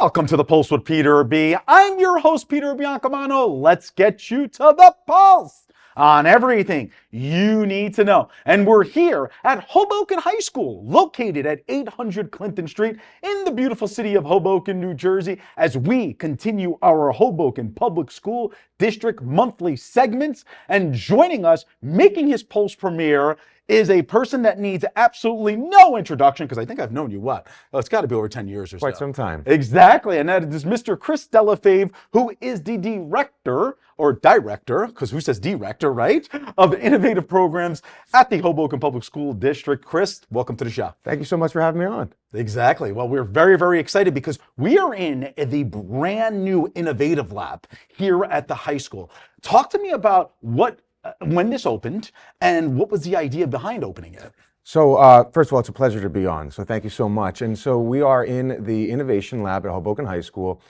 Welcome to the Pulse with Peter B. I'm your host, Peter Biancamano. Let's get you to the pulse on everything you need to know. And we're here at Hoboken High School, located at 800 Clinton Street in the beautiful city of Hoboken, New Jersey, as we continue our Hoboken Public School District monthly segments. And joining us, making his Pulse premiere, is a person that needs absolutely no introduction, because I think I've known you, it's got to be over 10 years or so. Quite some time. Exactly, and that is Mr. Chris DellaFave, who is the director, because who says director, right, of innovative programs at the Hoboken Public School District. Chris, welcome to the show. Thank you so much for having me on. Exactly. Well, we're very, very excited because we are in the brand new innovative lab here at the high school. Talk to me about when this opened and what was the idea behind opening it? So first of all, it's a pleasure to be on. So thank you so much. And so we are in the Innovation Lab at Hoboken High School.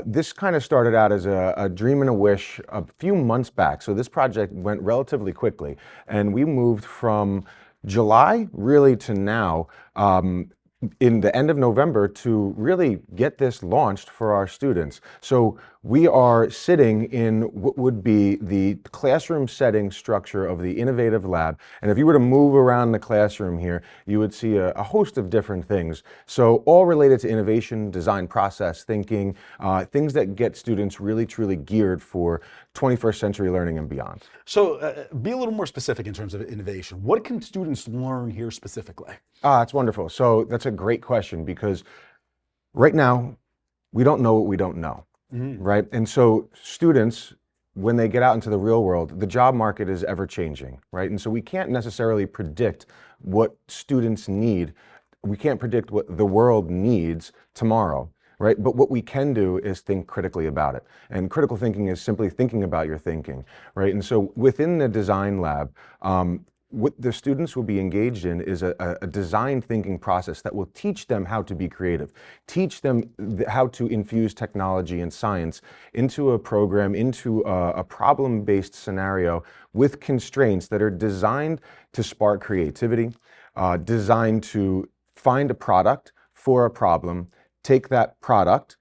This kind of started out as a dream and a wish a few months back. So this project went relatively quickly. And we moved from July really to now, in the end of November, to really get this launched for our students. So we are sitting in what would be the classroom setting structure of the innovative lab. And if you were to move around the classroom here, you would see a host of different things. So all related to innovation, design process, thinking, things that get students really, truly geared for 21st century learning and beyond. So be a little more specific in terms of innovation. What can students learn here specifically? That's wonderful. So that's a great question, because right now we don't know what we don't know, right? And so students, when they get out into the real world, the job market is ever changing, right? And so we can't necessarily predict what students need. We can't predict what the world needs tomorrow, right? But what we can do is think critically about it. And critical thinking is simply thinking about your thinking, right? And so within the design lab, what the students will be engaged in is a design thinking process that will teach them how to be creative, teach them how to infuse technology and science into a program, into a problem-based scenario with constraints that are designed to spark creativity, designed to find a product for a problem, take that product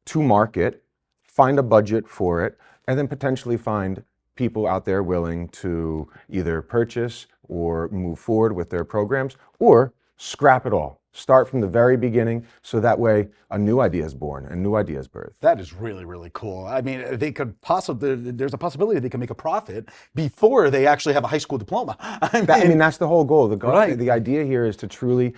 to market, find a budget for it, and then potentially find people out there willing to either purchase or move forward with their programs, or scrap it all. Start from the very beginning, so that way a new idea is born, a new idea is birthed. That is really, really cool. I mean, there's a possibility they can make a profit before they actually have a high school diploma. I mean, that's the whole goal. Right. The idea here is to truly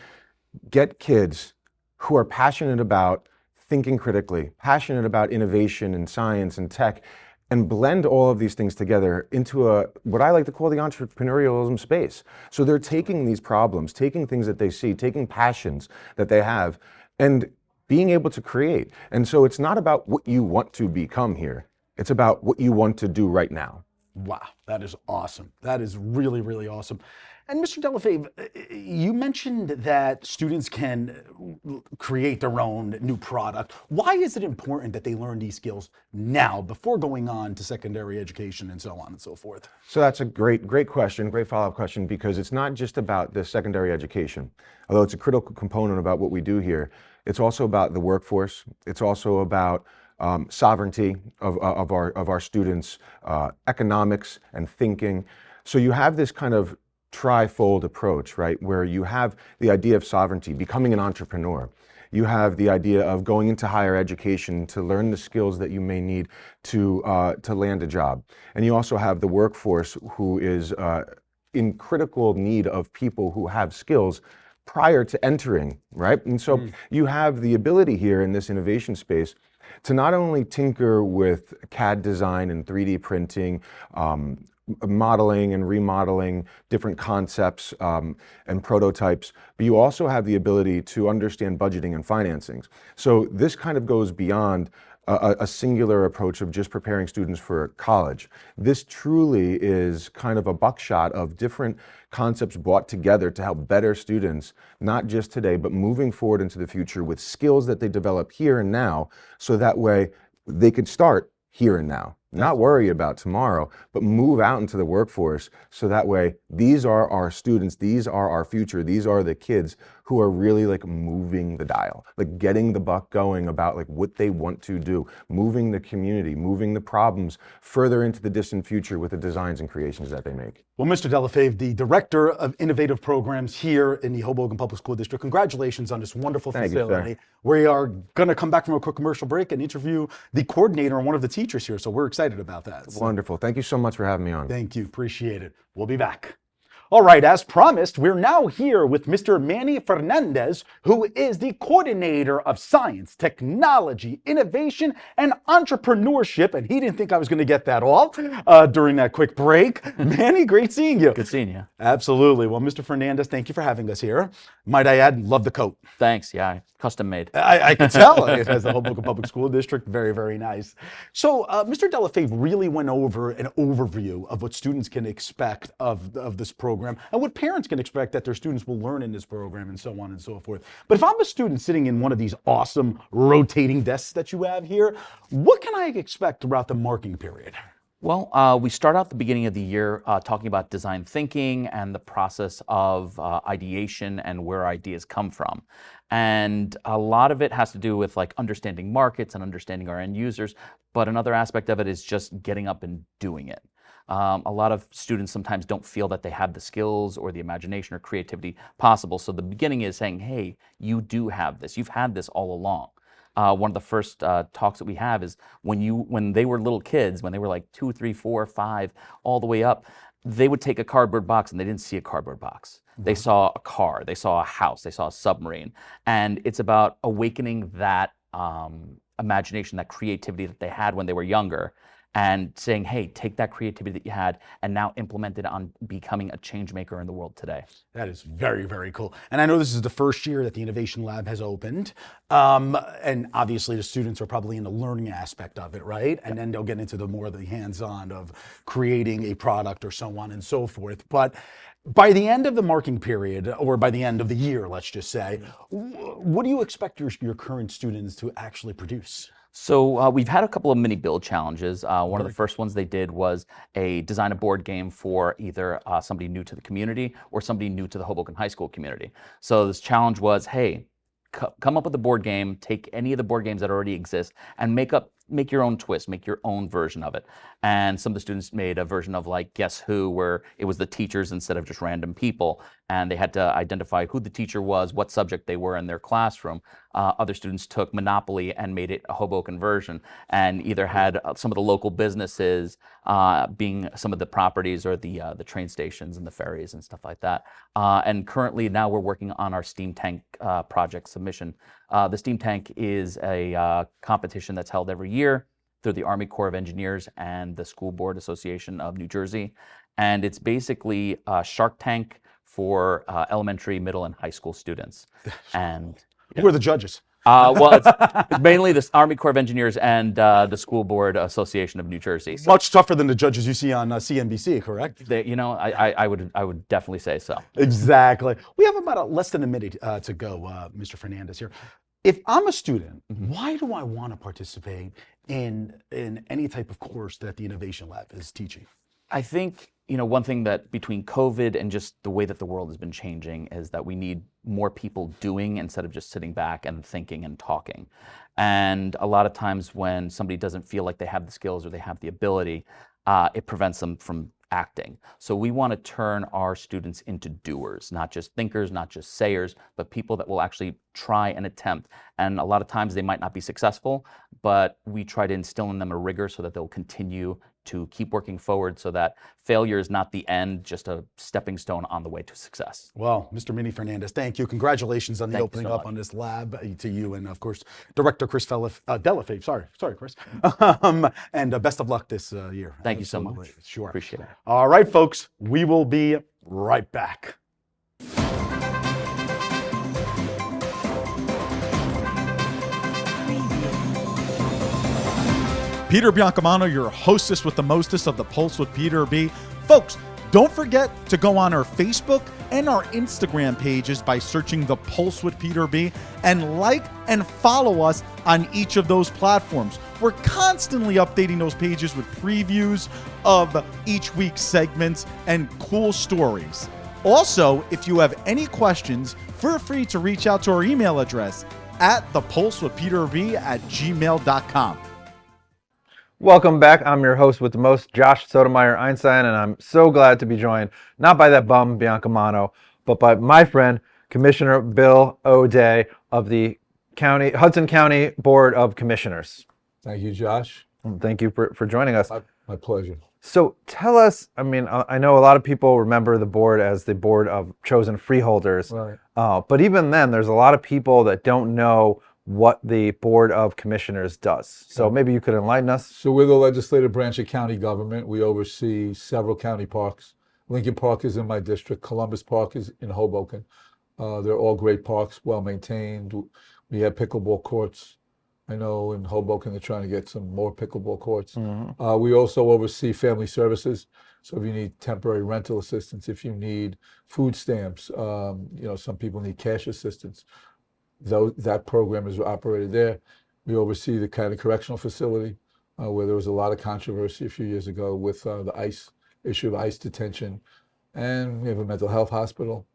get kids who are passionate about thinking critically, passionate about innovation and science and tech, and blend all of these things together into what I like to call the entrepreneurialism space. So they're taking these problems, taking things that they see, taking passions that they have, and being able to create. And so it's not about what you want to become here. It's about what you want to do right now. Wow, that is awesome. That is really, really awesome. And Mr. DellaFave, you mentioned that students can create their own new product. Why is it important that they learn these skills now before going on to secondary education and so on and so forth? So that's a great question, great follow-up question, because it's not just about the secondary education. Although it's a critical component about what we do here, it's also about the workforce. It's also about sovereignty of our students, economics and thinking. So you have this kind of trifold approach, right, where you have the idea of sovereignty, becoming an entrepreneur. You have the idea of going into higher education to learn the skills that you may need to land a job. And you also have the workforce, who is in critical need of people who have skills prior to entering, right? And so you have the ability here in this innovation space to not only tinker with CAD design and 3D printing, modeling and remodeling different concepts and prototypes, but you also have the ability to understand budgeting and financings. So this kind of goes beyond a singular approach of just preparing students for college. This truly is kind of a buckshot of different concepts brought together to help better students, not just today, but moving forward into the future with skills that they develop here and now, so that way they could start here and now. Not worry about tomorrow, but move out into the workforce so that way these are our students, these are our future, these are the kids who are really like moving the dial, like getting the buck going about like what they want to do, moving the community, moving the problems further into the distant future with the designs and creations that they make. Well, Mr. DellaFave, the Director of Innovative Programs here in the Hoboken Public School District, congratulations on this wonderful facility. We are going to come back from a quick commercial break and interview the coordinator and one of the teachers here, so we're excited about that. Wonderful. Thank you so much for having me on. Thank you. Appreciate it. We'll be back. All right, as promised, we're now here with Mr. Manny Fernandez, who is the coordinator of science, technology, innovation, and entrepreneurship. And he didn't think I was going to get that all during that quick break. Manny, great seeing you. Good seeing you. Absolutely. Well, Mr. Fernandez, thank you for having us here. Might I add, love the coat. Thanks. Yeah, custom made. I could tell it has the Hoboken Public School District. Very, very nice. So Mr. DellaFave really went over an overview of what students can expect of this program and what parents can expect that their students will learn in this program and so on and so forth. But if I'm a student sitting in one of these awesome rotating desks that you have here, what can I expect throughout the marking period? Well, we start out the beginning of the year talking about design thinking and the process of ideation and where ideas come from. And a lot of it has to do with like understanding markets and understanding our end users. But another aspect of it is just getting up and doing it. A lot of students sometimes don't feel that they have the skills or the imagination or creativity possible. So the beginning is saying, hey, you do have this. You've had this all along. One of the first talks that we have is when they were little kids, when they were like 2, 3, 4, 5, all the way up, they would take a cardboard box and they didn't see a cardboard box. They saw a car, they saw a house, they saw a submarine. And it's about awakening that imagination, that creativity that they had when they were younger, and saying, hey, take that creativity that you had and now implement it on becoming a change maker in the world today. That is very, very cool. And I know this is the first year that the Innovation Lab has opened. And obviously the students are probably in the learning aspect of it, right? And then they'll get into the more of the hands-on of creating a product or so on and so forth. But by the end of the marking period, or by the end of the year, let's just say, what do you expect your current students to actually produce? So we've had a couple of mini build challenges. One of the first ones they did was design a board game for either somebody new to the community or somebody new to the Hoboken High School community. So this challenge was, hey, come up with a board game, take any of the board games that already exist and make your own twist, make your own version of it. And some of the students made a version of like Guess Who, where it was the teachers instead of just random people. And they had to identify who the teacher was, what subject they were in their classroom. Other students took Monopoly and made it a Hoboken version and either had some of the local businesses being some of the properties or the train stations and the ferries and stuff like that. And currently now we're working on our Steam Tank project submission. The Steam Tank is a competition that's held every year through the Army Corps of Engineers and the School Board Association of New Jersey. And it's basically a Shark Tank for elementary, middle, and high school students. And who are the judges? Well, it's mainly the Army Corps of Engineers and the School Board Association of New Jersey. So much tougher than the judges you see on CNBC, correct? I would definitely say so. Exactly. We have about less than a minute to go, Mr. Fernandez here. If I'm a student, why do I want to participate in any type of course that the Innovation Lab is teaching? I think, one thing that between COVID and just the way that the world has been changing is that we need more people doing instead of just sitting back and thinking and talking. And a lot of times when somebody doesn't feel like they have the skills or they have the ability, it prevents them from acting. So we want to turn our students into doers, not just thinkers, not just sayers, but people that will actually try and attempt. And a lot of times they might not be successful, but we try to instill in them a rigor so that they'll continue to keep working forward so that failure is not the end, just a stepping stone on the way to success. Well, Mr. Manny Fernandez, thank you. Congratulations on the opening up on this lab to you and, of course, Director Chris DellaFave. Sorry, Chris. And best of luck this year. Thank you so much. Sure. Appreciate it. All right, folks, we will be right back. Peter Biancamano, your hostess with the mostest of the Pulse with Peter B. Folks, Don't forget to go on our Facebook and our Instagram pages by searching The Pulse with Peter B, and like and follow us on each of those platforms. We're constantly updating those pages with previews of each week's segments and cool stories. Also, if you have any questions, feel free to reach out to our email address at thepulsewithpeterb@gmail.com. Welcome back. I'm your host with the most, Josh Sotomayor Einstein, and I'm so glad to be joined not by that bum Biancamano, but by my friend Commissioner Bill O'Day of the Hudson County Board of Commissioners. Thank you, Josh. And thank you for joining us. My pleasure. So tell us, I mean, I know a lot of people remember the board as the board of chosen freeholders, Right. But even then, there's a lot of people that don't know what the Board of Commissioners does. So maybe you could enlighten us. So we're the legislative branch of county government. We oversee several county parks. Lincoln Park is in my district. Columbus Park is in Hoboken. They're all great parks, well maintained. We have pickleball courts. I know in Hoboken they're trying to get some more pickleball courts. We also oversee family services. So if you need temporary rental assistance, if you need food stamps, some people need cash assistance. That program is operated there. We oversee the county correctional facility, where there was a lot of controversy a few years ago with the issue of ICE detention. And we have a mental health hospital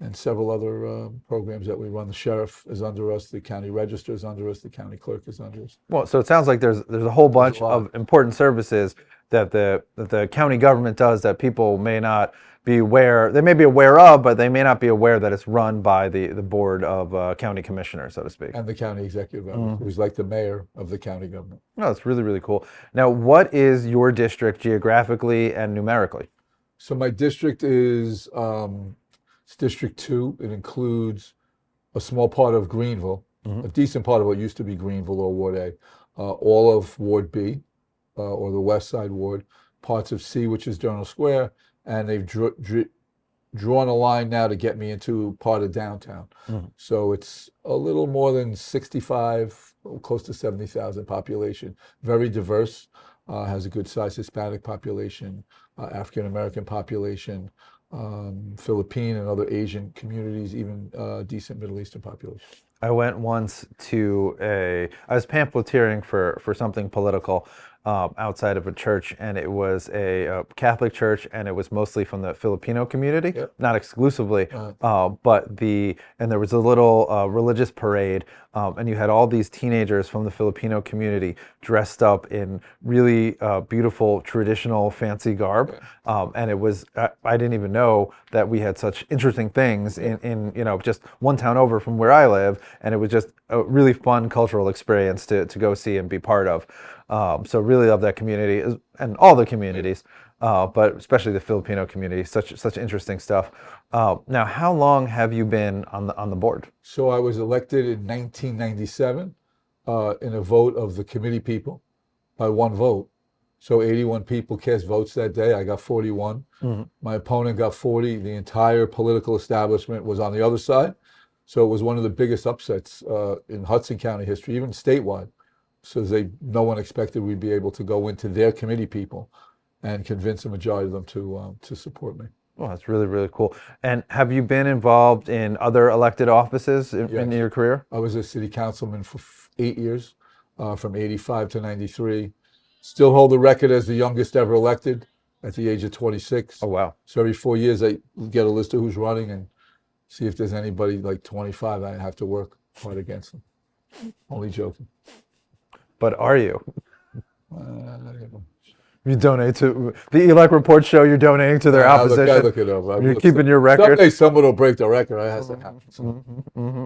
and several other programs that we run. The sheriff is under us, the county register is under us, the county clerk is under us. Well, so it sounds like there's a whole bunch of important services that the county government does that people may not be aware. They may be aware of, but they may not be aware that it's run by the board of county commissioners, so to speak. And the county executive government, who's like the mayor of the county government. No, that's really, really cool. Now, what is your district geographically and numerically? So my district is it's District 2. It includes a small part of Greenville, a decent part of what used to be Greenville or Ward A, all of Ward B, or the West Side Ward, parts of C, which is Journal Square, and they've drawn a line now to get me into part of downtown. So it's a little more than 65, close to 70,000 population. Very diverse, has a good sized Hispanic population, African American population, Philippine and other Asian communities, even decent Middle Eastern population. I went once to I was pamphleteering for something political outside of a church, and it was a Catholic church, and it was mostly from the Filipino community, not exclusively, but and there was a little religious parade, and you had all these teenagers from the Filipino community dressed up in really beautiful traditional fancy garb, and it was I didn't even know that we had such interesting things in just one town over from where I live, and it was just a really fun cultural experience to go see and be part of. So really love that community and all the communities, but especially the Filipino community. Such interesting stuff. Now, how long have you been on the board? So I was elected in 1997 in a vote of the committee people by one vote. So 81 people cast votes that day. I got 41. My opponent got 40. The entire political establishment was on the other side. So it was one of the biggest upsets in Hudson County history, even statewide. So no one expected we'd be able to go into their committee people and convince a majority of them to support me. Well, that's really, really cool. And have you been involved in other elected offices in your career? I was a city councilman for 8 years, from 85 to 93. Still hold the record as the youngest ever elected at the age of 26. Oh, wow. So every 4 years I get a list of who's running and see if there's anybody like 25. I have to work hard against them. Only joking. But are you? You donate to the ELEC reports show you're donating to their opposition. I look it over. You're keeping your record. Someday someone will break the record. It has to happen.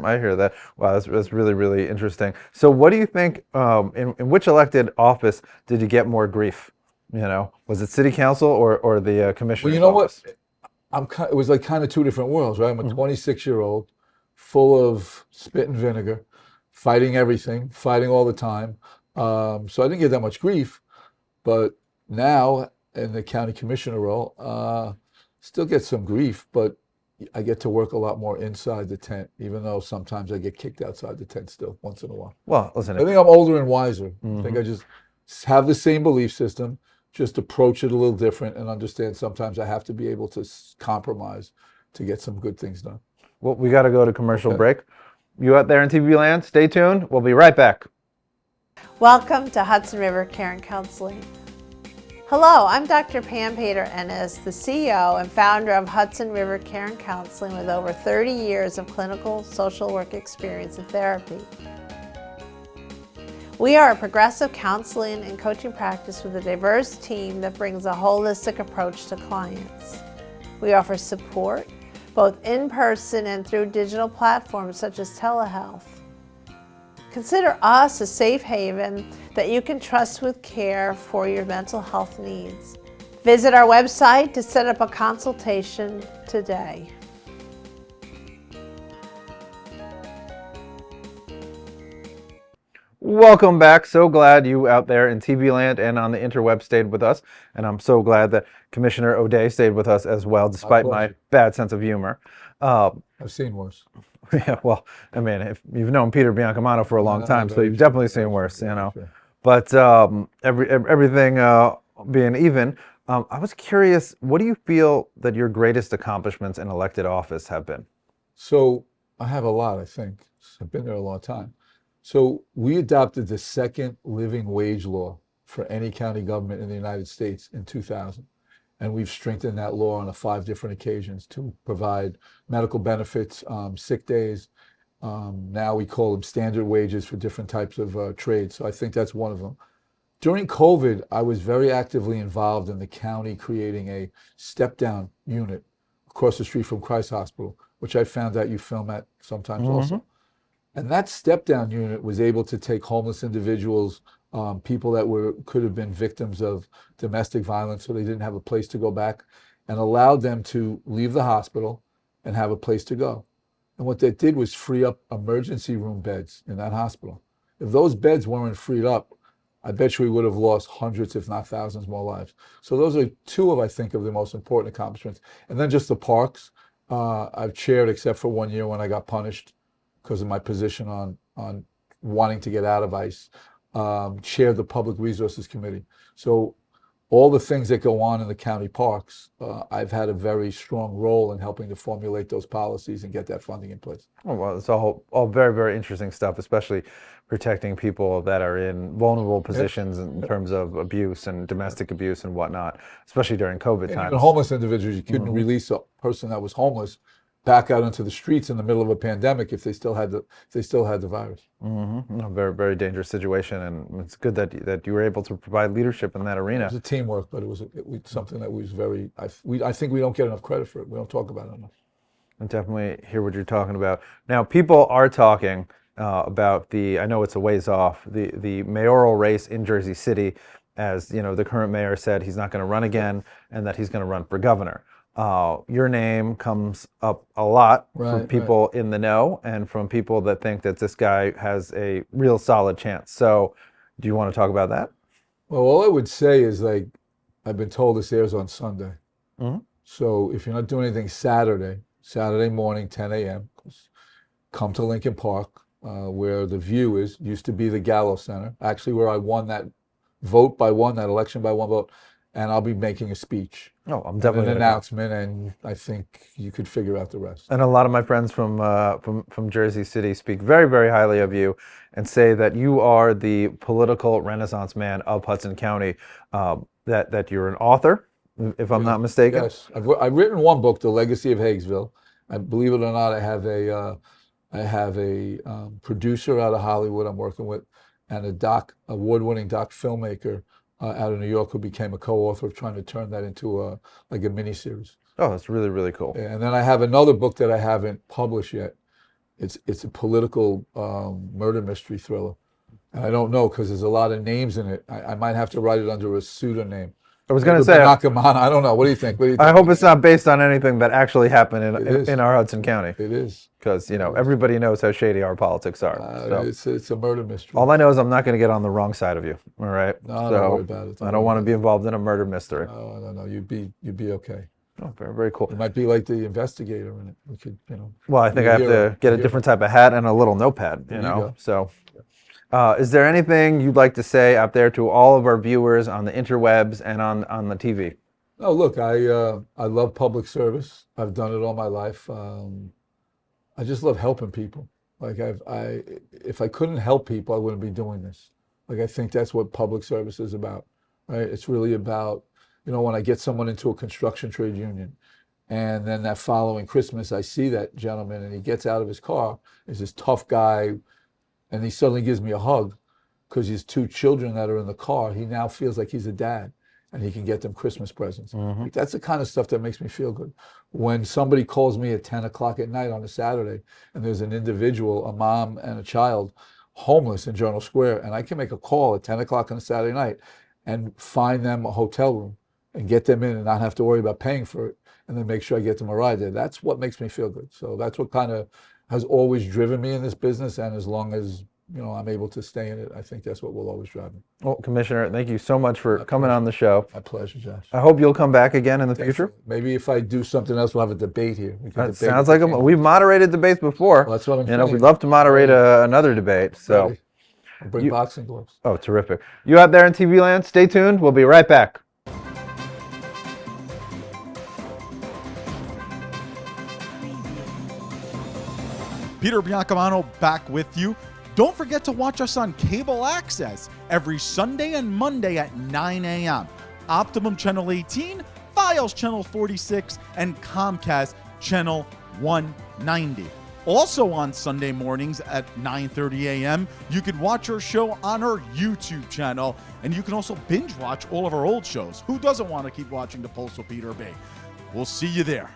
I hear that. Wow, that's really, really interesting. So what do you think, in which elected office did you get more grief? Was it city council or the commissioner's Well, you know office? what? It was like kind of two different worlds, right? I'm a 26-year-old full of spit and vinegar, fighting everything, fighting all the time. So I didn't get that much grief, but now in the county commissioner role, still get some grief, but I get to work a lot more inside the tent, even though sometimes I get kicked outside the tent still once in a while. Well, listen. I think I'm older and wiser. I think I just have the same belief system, just approach it a little different and understand sometimes I have to be able to compromise to get some good things done. Well, we got to go to commercial Okay. break. You out there in TV land, stay tuned. We'll be right back. Welcome to Hudson River Care and Counseling. Hello, I'm Dr. Pam Pater Ennis, the CEO and founder of Hudson River Care and Counseling with over 30 years of clinical social work experience and therapy. We are a progressive counseling and coaching practice with a diverse team that brings a holistic approach to clients. We offer support both in person and through digital platforms such as telehealth. Consider us a safe haven that you can trust with care for your mental health needs. Visit our website to set up a consultation today. Welcome back. So glad you out there in TV land and on the interweb stayed with us. And I'm so glad that Commissioner O'Day stayed with us as well, despite my bad sense of humor. I've seen worse. Yeah, well, I mean, if you've known Peter Biancamano for a long time, so you've definitely seen worse, you know. Sure. But everything being even, I was curious, what do you feel that your greatest accomplishments in elected office have been? So I have a lot, I think. I've been there a long time. So we adopted the second living wage law for any county government in the United States in 2000. And we've strengthened that law on 5 different occasions to provide medical benefits, sick days. Now we call them standard wages for different types of trades. So I think that's one of them. During COVID, I was very actively involved in the county creating a step-down unit across the street from Christ Hospital, which I found out you film at sometimes also. And that step-down unit was able to take homeless individuals, people that could have been victims of domestic violence, so they didn't have a place to go back, and allowed them to leave the hospital and have a place to go. And what that did was free up emergency room beds in that hospital. If those beds weren't freed up, I bet you we would have lost hundreds, if not thousands more lives. So those are 2 of, I think, of the most important accomplishments. And then just the parks. I've chaired, except for 1 year when I got punished because of my position on wanting to get out of ICE, chaired the Public Resources Committee. So all the things that go on in the county parks, I've had a very strong role in helping to formulate those policies and get that funding in place. Oh, well, it's all very, very interesting stuff, especially protecting people that are in vulnerable positions in terms of abuse and domestic abuse and whatnot, especially during COVID And times. even homeless individuals, you couldn't release a person that was homeless back out into the streets in the middle of a pandemic if they still had the virus. A very, very dangerous situation, and it's good that you were able to provide leadership in that It arena. was a teamwork, but it was something that was very. I think we don't get enough credit for it. We don't talk about it enough. I definitely hear what you're talking about. Now, people are talking about I know it's a ways off, the mayoral race in Jersey City. As you know, the current mayor said he's not going to run again, and that he's going to run for governor. Your name comes up a lot from people in the know and from people that think that this guy has a real solid chance. So do you want to talk about that? Well, all I would say is, like, I've been told this airs on Sunday. So if you're not doing anything Saturday morning, 10 a.m., come to Lincoln Park, where the view used to be the Gallo Center, actually where I won that election by 1 vote. And I'll be making a speech. Oh, I'm definitely an announcement, and I think you could figure out the rest. And a lot of my friends from Jersey City speak very, very highly of you and say that you are the political renaissance man of Hudson County. That you're an author, if I'm not mistaken. Yes, I've written 1 book, The Legacy of Haigsville. I believe it or not, I have a producer out of Hollywood I'm working with, and award-winning doc filmmaker out of New York who became a co-author of trying to turn that into a mini-series. Oh, that's really, really cool. And then I have another book that I haven't published yet. It's a political murder mystery thriller. And I don't know, because there's a lot of names in it. I might have to write it under a pseudonym. I was going to say, Nakamana. I don't know. What do you think? I hope it's not based on anything that actually happened in our Hudson County. It is. Because, everybody knows how shady our politics are. It's a murder mystery. All I know is I'm not going to get on the wrong side of you. All right. No, don't worry about it. I don't want to be involved in a murder mystery. No. You'd be okay. Oh, very, very cool. It might be like the investigator in it. We could, Well, I think I have to get a different type of hat and a little notepad, There you go. So Is there anything you'd like to say out there to all of our viewers on the interwebs and on the TV? Oh, look, I love public service. I've done it all my life. I just love helping people. Like if I couldn't help people, I wouldn't be doing this. Like I think that's what public service is about, right? It's really about, when I get someone into a construction trade union, and then that following Christmas, I see that gentleman, and he gets out of his car. He's this tough guy, and he suddenly gives me a hug because his 2 children that are in the car, he now feels like he's a dad, and he can get them Christmas presents. Like, that's the kind of stuff that makes me feel good. When somebody calls me at 10 o'clock at night on a Saturday, and there's an individual, a mom and a child, homeless in Journal Square, and I can make a call at 10 o'clock on a Saturday night and find them a hotel room and get them in and not have to worry about paying for it, and then make sure I get them a ride there. That's what makes me feel good. So that's what kind of has always driven me in this business, and as long as I'm able to stay in it, I think that's what will always drive me. Well, Commissioner, thank you so much for coming on the show. My pleasure, Josh. I hope you'll come back again in the future. Maybe if I do something else, we'll have a debate here. We can That debate sounds with like the we've moderated debates before. Well, that's what I'm saying. We'd love to moderate another debate. So, Ready? I'll bring boxing gloves. oh, terrific! You out there in TV land, stay tuned. We'll be right back. Peter Biancamano back with you. Don't forget to watch us on cable access every Sunday and Monday at 9 a.m. Optimum Channel 18, Fios Channel 46, and Comcast Channel 190. Also on Sunday mornings at 9:30 a.m., you can watch our show on our YouTube channel, and you can also binge watch all of our old shows. Who doesn't want to keep watching The Pulse with Peter B? We'll see you there.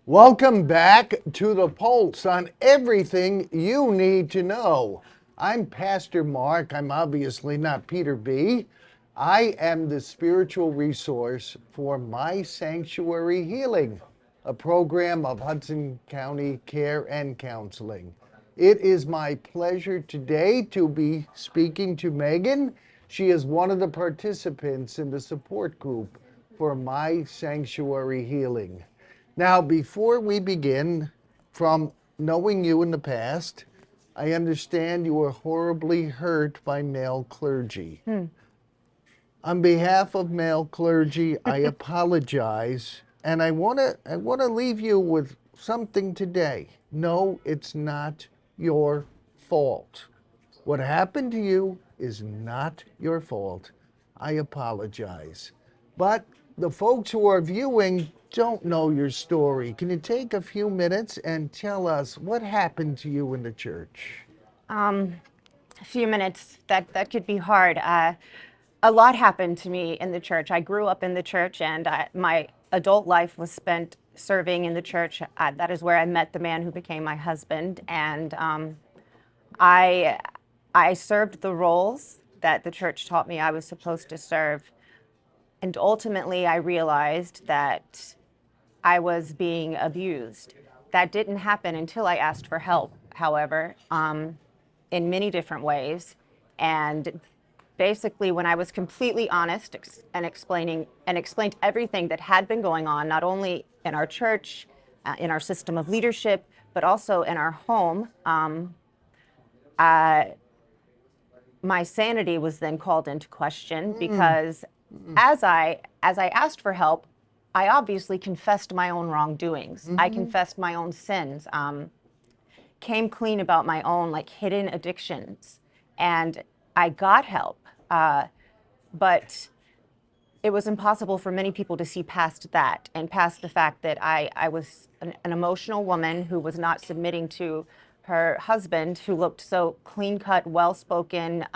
Welcome back to The Pulse on everything you need to know. I'm Pastor Mark. I'm obviously not Peter B. I am the spiritual resource for My Sanctuary Healing, a program of Hudson County Care and Counseling. It is my pleasure today to be speaking to Megin. She is one of the participants in the support group for My Sanctuary Healing. Now, before we begin, from knowing you in the past, I understand you were horribly hurt by male clergy. On behalf of male clergy, I apologize, and I want to leave you with something today. No, it's not your fault. What happened to you is not your fault. I apologize. But the folks who are viewing don't know your story. Can you take a few minutes and tell us what happened to you in the church? A few minutes, that could be hard. A lot happened to me in the church. I grew up in the church, and my adult life was spent serving in the church. That is where I met the man who became my husband, and I served the roles that the church taught me I was supposed to serve. And ultimately, I realized that I was being abused. That didn't happen until I asked for help, however, in many different ways. And basically, when I was completely honest and explained everything that had been going on, not only in our church, in our system of leadership, but also in our home, my sanity was then called into question because as I asked for help, I obviously confessed my own wrongdoings. I confessed my own sins, came clean about my own hidden addictions, and I got help. But it was impossible for many people to see past that and past the fact that I was an emotional woman who was not submitting to her husband, who looked so clean-cut, well-spoken,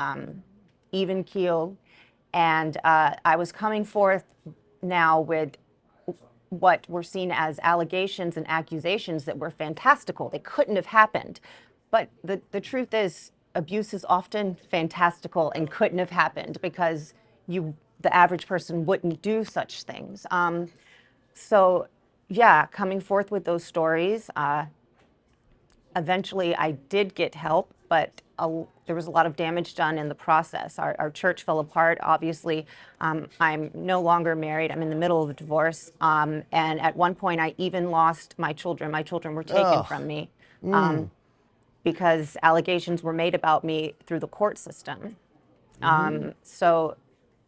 even-keeled. And I was coming forth now with what were seen as allegations and accusations that were fantastical. They couldn't have happened. But the truth is, abuse is often fantastical and couldn't have happened because the average person wouldn't do such things. So yeah, coming forth with those stories, eventually I did get help, but there was a lot of damage done in the process. Our church fell apart, obviously. I'm no longer married. I'm in the middle of a divorce. And at one point, I even lost my children. My children were taken from me. because allegations were made about me through the court system. So,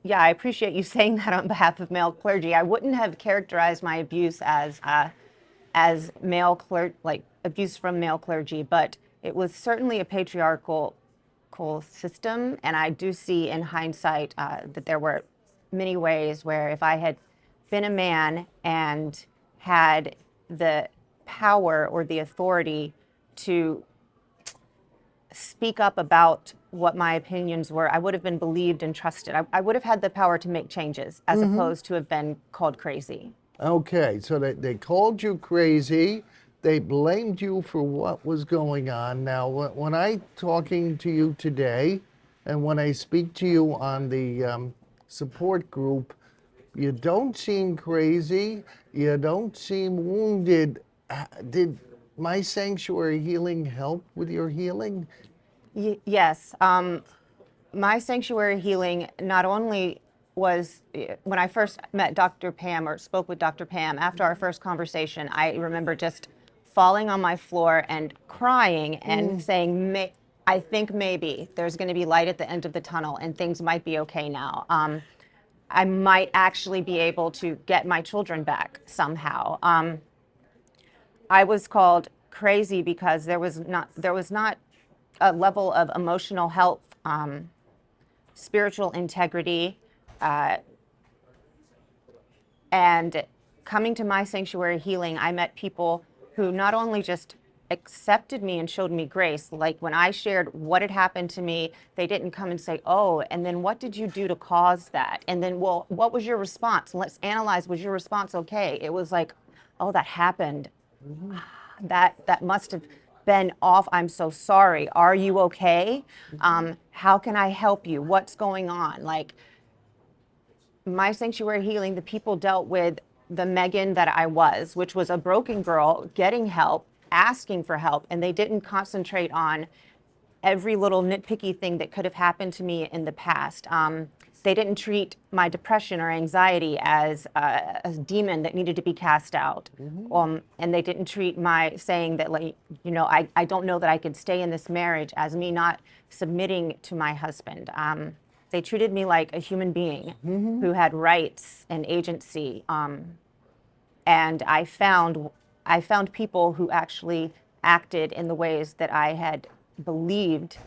yeah, I appreciate you saying that on behalf of male clergy. I wouldn't have characterized my abuse as like abuse from male clergy, but it was certainly a patriarchal system, and I do see in hindsight that there were many ways where if I had been a man and had the power or the authority to speak up about what my opinions were, I would have been believed and trusted. I would have had the power to make changes as opposed to have been called crazy. Okay, so they called you crazy. They blamed you for what was going on. Now, when I talking to you today, and when I speak to you on the support group, you don't seem crazy. You don't seem wounded. Did my sanctuary healing help with your healing? Yes. My sanctuary healing not only was when I first met Dr. Pam or spoke with Dr. Pam, after our first conversation, I remember just falling on my floor and crying and saying, I think maybe there's going to be light at the end of the tunnel and things might be okay now. I might actually be able to get my children back somehow. I was called crazy because there was not a level of emotional health, spiritual integrity, and coming to my sanctuary healing, I met people who not only just accepted me and showed me grace, like when I shared what had happened to me, they didn't come and say, oh, and then what did you do to cause that? And then, well, what was your response? Let's analyze, was your response okay? It was like, oh, that happened. That must have been off. I'm so sorry. Are you okay? How can I help you? What's going on? Like, my sanctuary healing, the people dealt with the Megin that I was, which was a broken girl getting help, asking for help, and they didn't concentrate on every little nitpicky thing that could have happened to me in the past. They didn't treat my depression or anxiety as a demon that needed to be cast out. And they didn't treat my saying that, like, you know, I don't know that I could stay in this marriage as me not submitting to my husband. They treated me like a human being who had rights and agency. And I found people who actually acted in the ways that I had believed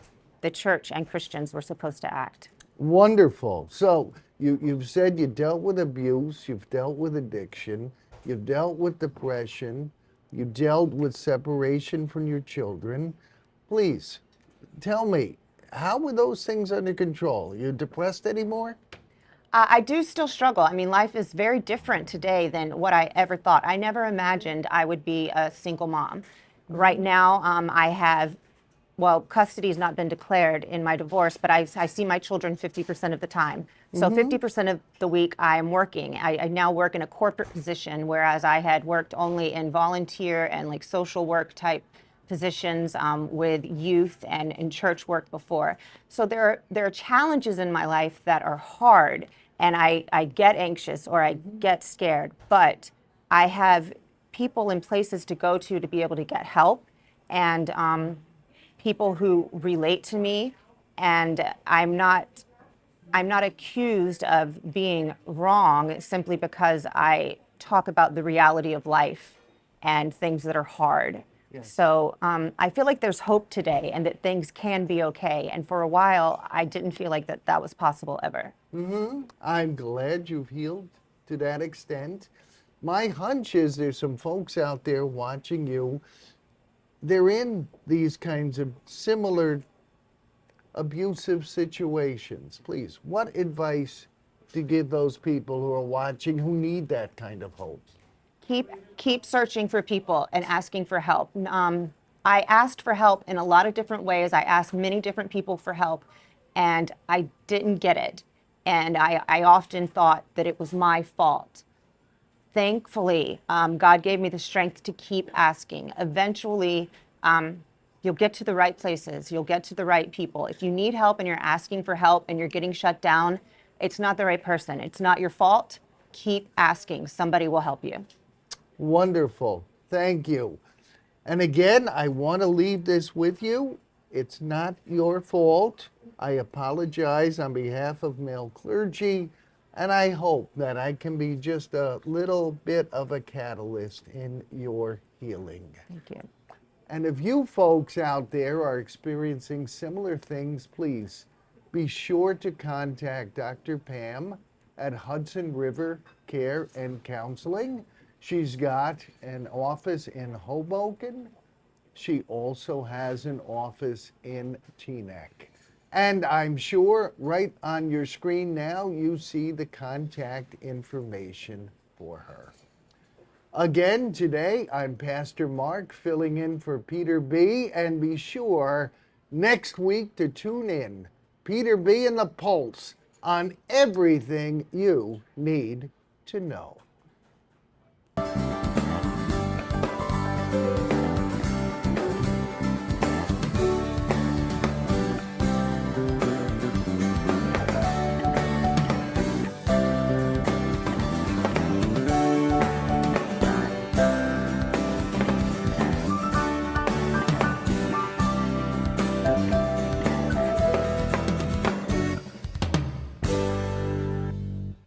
the church and Christians were supposed to act. Wonderful. So you've said you dealt with abuse, you've dealt with addiction, you've dealt with depression, you dealt with separation from your children. Please tell me, how were those things under control? Are you depressed anymore? I do still struggle. I mean, life is very different today than what I ever thought. I never imagined I would be a single mom. Right now, I have, well, custody has not been declared in my divorce, but I see my children 50% of the time. So 50% of the week I am working. I now work in a corporate position, whereas I had worked only in volunteer and like social work type positions with youth and in church work before. So there are challenges in my life that are hard, and I get anxious or I get scared, but I have people and places to go to be able to get help, and people who relate to me, and I'm not accused of being wrong simply because I talk about the reality of life and things that are hard. So I feel like there's hope today and that things can be okay. And for a while, I didn't feel like that was possible ever. I'm glad you've healed to that extent. My hunch is there's some folks out there watching you. They're in these kinds of similar abusive situations. Please, what advice to give those people who are watching who need that kind of hope? Keep searching for people and asking for help. I asked for help in a lot of different ways. I asked many different people for help, and I didn't get it. And I often thought that it was my fault. Thankfully, God gave me the strength to keep asking. Eventually, you'll get to the right places. You'll get to the right people. If you need help and you're asking for help and you're getting shut down, it's not the right person. It's not your fault. Keep asking. Somebody will help you. Wonderful. Thank you. And again, I want to leave this with you. It's not your fault. I apologize on behalf of male clergy, and I hope that I can be just a little bit of a catalyst in your healing. Thank you. And if you folks out there are experiencing similar things, please be sure to contact Dr. Pam at Hudson River Care and Counseling. She's got an office in Hoboken. She also has an office in Teaneck. And I'm sure right on your screen now you see the contact information for her. Again, today I'm Pastor Mark filling in for Peter B. And be sure next week to tune in. Peter B. and the Pulse on everything you need to know.